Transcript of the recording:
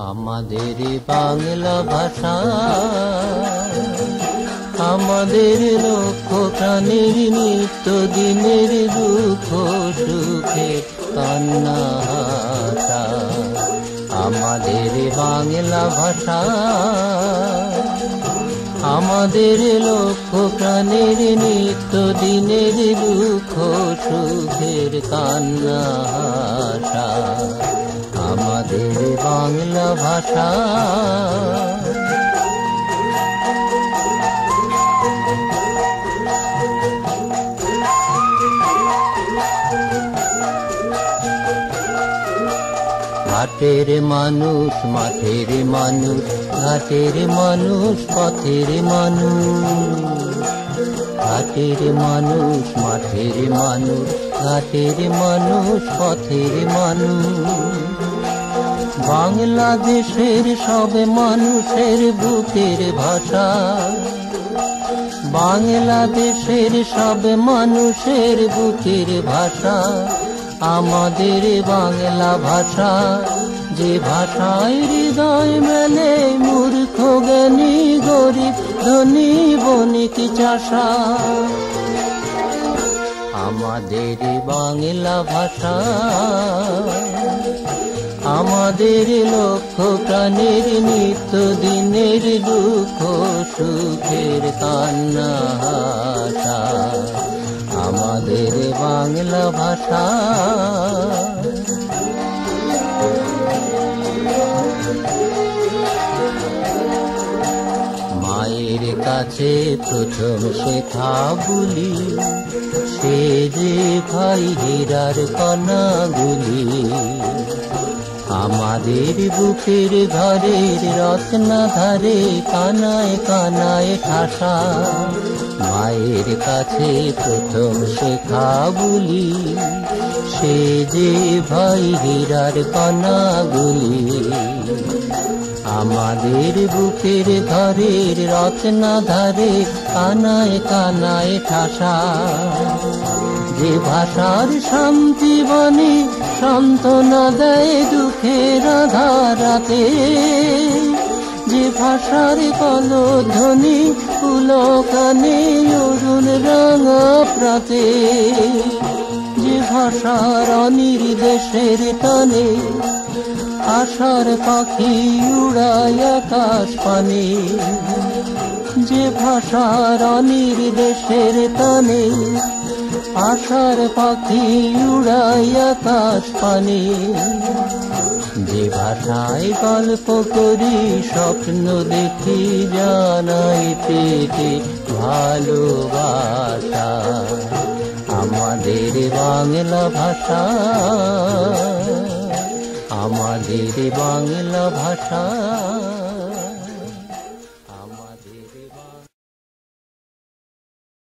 আমাদের বাংলা ভাষা আমাদের লক্ষ প্রাণের নিত্য দিনের দুঃখ সুখে কান্না হাসা। আমাদের বাংলা ভাষা আমাদের লক্ষ প্রাণের নিত্য দিনের দুঃখ সুখের কান্না হাসা। আমাদের বাংলা ভাষা ঘাটের মানুষ মাঠের মানুষ, ঘাটের মানুষ পথের মানুষ। ঘাটের মানুষ মাঠের মানুষ, ঘাটের মানুষ পথের মানুষ। বাংলাদেশের সব মানুষের বুকের ভাষা, বাংলাদেশের সব মানুষের বুকের ভাষা আমাদের বাংলা ভাষা। যে ভাষায় হৃদয় মেলে মূর্খ জ্ঞানী গরিব ধনী বণিক চাষা। আমাদের বাংলা ভাষা আমাদের লক্ষ প্রাণের নিত্য দিনের দুঃখ সুখের কান্না হাসা। আমাদের বাংলা ভাষা মায়ের কাছে প্রথম শেখা বুলি, সে যে ভাই হীরার কণাগুলি। আমাদের বুকের ঘরের রত্নাধারে কানায় কানায় ঠাসা। মায়ের কাছে প্রথম শেখা বুলি, সে যে ভাই হীরার কণাগুলি। আমাদের বুকের ঘরের রত্নাধারে কানায় কানায় ঠাসা। যে ভাষার শান্তি বাণী সান্ত্বনা দেয় দুঃখের আধারাতে। যে ভাষার কলধ্বনি পুলকানে অরুণ রাঙা প্রাতে। যে ভাষার অনির্দেশের টানে আশার পাখি উড়ায় আকাশ পানে। যে ভাষার অনির্দেশের টানে আশার পাখি উড়ায় আকাশ পানে। যে ভাষায় গল্প করি স্বপ্ন দেখি জানাই পেটে ভালোবাসা। আমাদের বাংলা ভাষা আমাদের বাংলা ভাষা।